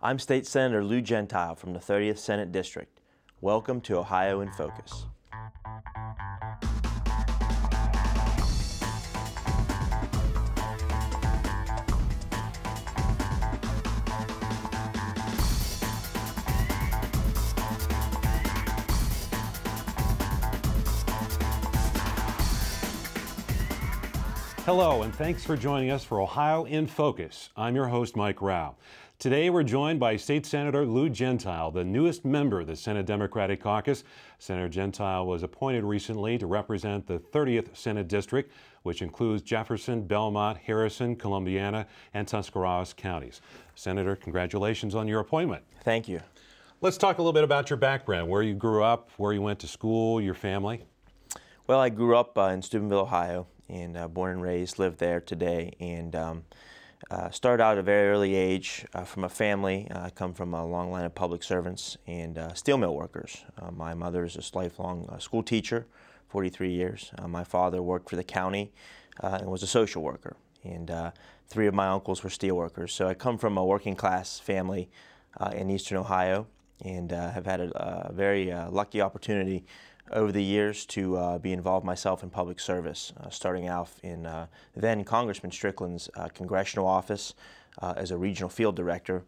I'm State Senator Lou Gentile from the 30th Senate District. Welcome to Ohio in Focus. Hello, and thanks for joining us for Ohio in Focus. I'm your host, Mike Rao. Today, we're joined by State Senator Lou Gentile, the newest member of the Senate Democratic Caucus. Senator Gentile was appointed recently to represent the 30th Senate District, which includes Jefferson, Belmont, Harrison, Columbiana, and Tuscarawas counties. Senator, congratulations on your appointment. Thank you. Let's talk a little bit about your background, where you grew up, where you went to school, your family. Well, I grew up in Steubenville, Ohio, and born and raised, lived there today, and started out at a very early age from a family. I come from a long line of public servants and steel mill workers. My mother is a lifelong school teacher, 43 years. My father worked for the county and was a social worker, and three of my uncles were steel workers. So I come from a working class family in eastern Ohio, and have had a very lucky opportunity over the years to be involved myself in public service, starting out in then Congressman Strickland's congressional office as a regional field director,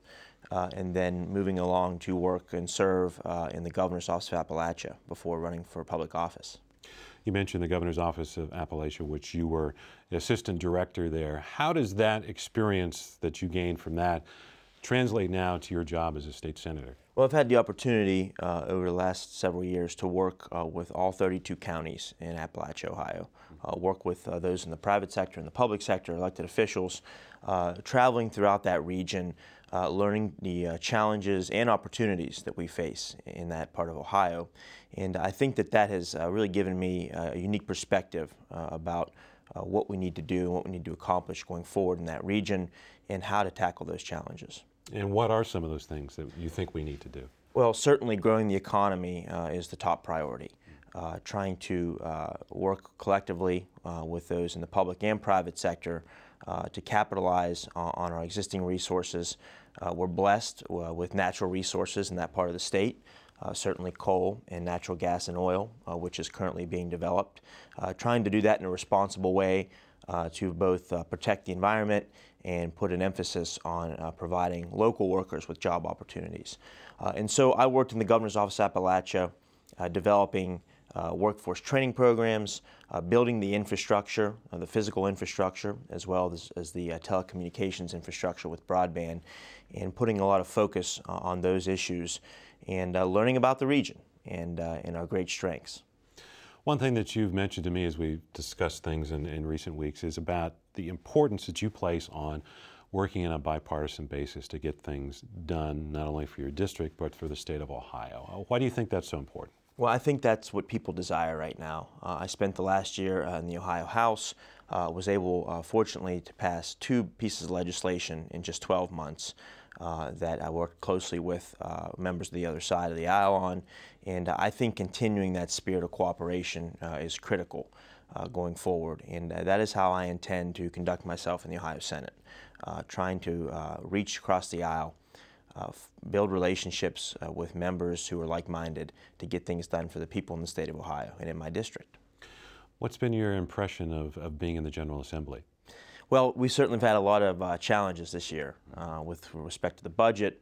and then moving along to work and serve in the governor's office of Appalachia before running for public office. You mentioned the governor's office of Appalachia, which you were the assistant director there. How does that experience that you gained from that translate now to your job as a state senator? Well, I've had the opportunity over the last several years to work with all 32 counties in Appalachia, Ohio, work with those in the private sector and the public sector, elected officials, traveling throughout that region, learning the challenges and opportunities that we face in that part of Ohio. And I think that that has really given me a unique perspective about what we need to do and what we need to accomplish going forward in that region and how to tackle those challenges. And what are some of those things that you think we need to do? Well, certainly growing the economy is the top priority. Trying to work collectively with those in the public and private sector to capitalize on our existing resources. We're blessed with natural resources in that part of the state, certainly coal and natural gas and oil, which is currently being developed. Trying to do that in a responsible way to both protect the environment and put an emphasis on providing local workers with job opportunities. And so I worked in the governor's office of Appalachia, developing workforce training programs, building the infrastructure, the physical infrastructure, as well as the telecommunications infrastructure with broadband, and putting a lot of focus on those issues and learning about the region and our great strengths. One thing that you've mentioned to me as we've discussed things in recent weeks is about the importance that you place on working on a bipartisan basis to get things done, not only for your district, but for the state of Ohio. Why do you think that's so important? Well, I think that's what people desire right now. I spent the last year in the Ohio House, was able, fortunately, to pass 2 pieces of legislation in just 12 months. That I worked closely with members of the other side of the aisle on, and I think continuing that spirit of cooperation is critical going forward, and that is how I intend to conduct myself in the Ohio Senate, trying to reach across the aisle, build relationships with members who are like-minded to get things done for the people in the state of Ohio and in my district. What's been your impression of being in the General Assembly? Well, we certainly have had a lot of challenges this year with respect to the budget,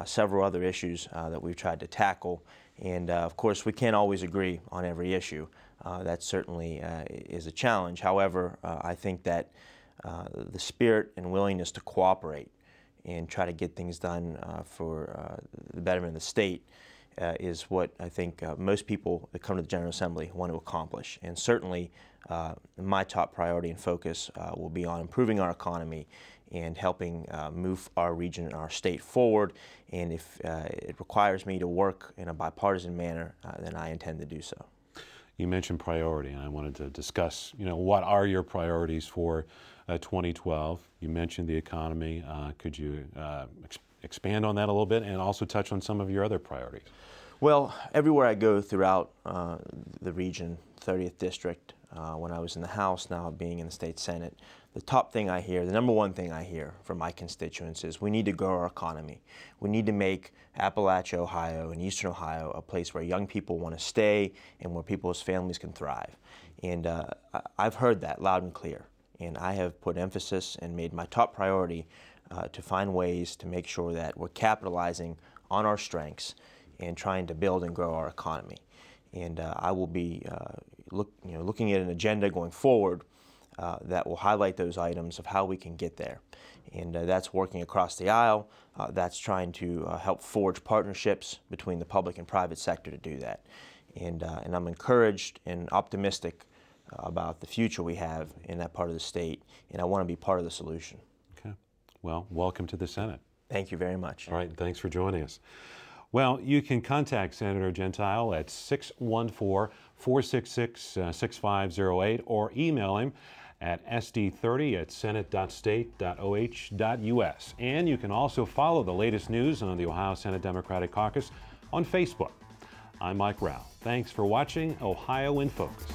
several other issues that we've tried to tackle, and of course we can't always agree on every issue. That certainly is a challenge. However, I think that the spirit and willingness to cooperate and try to get things done for the betterment of the state is what I think most people that come to the General Assembly want to accomplish. And certainly my top priority and focus will be on improving our economy and helping move our region and our state forward. And if it requires me to work in a bipartisan manner, then I intend to do so. You mentioned priority, and I wanted to discuss, what are your priorities for 2012? You mentioned the economy. Could you expand on that a little bit and also touch on some of your other priorities? Well, everywhere I go throughout the region, 30th District, when I was in the House, now being in the state Senate, the top thing I hear, the number one thing I hear from my constituents is we need to grow our economy. We need to make Appalachia, Ohio, and Eastern Ohio a place where young people want to stay and where people's families can thrive. And I've heard that loud and clear. And I have put emphasis and made my top priority to find ways to make sure that we're capitalizing on our strengths and trying to build and grow our economy. And I will be looking at an agenda going forward that will highlight those items of how we can get there. And that's working across the aisle. That's trying to help forge partnerships between the public and private sector to do that. And I'm encouraged and optimistic about the future we have in that part of the state, and I want to be part of the solution. Okay. Well, welcome to the Senate. Thank you very much. All right, thanks for joining us. Well, you can contact Senator Gentile at 614-466-6508 or email him at sd30@senate.state.oh.us. And you can also follow the latest news on the Ohio Senate Democratic Caucus on Facebook. I'm Mike Rao. Thanks for watching Ohio in Focus.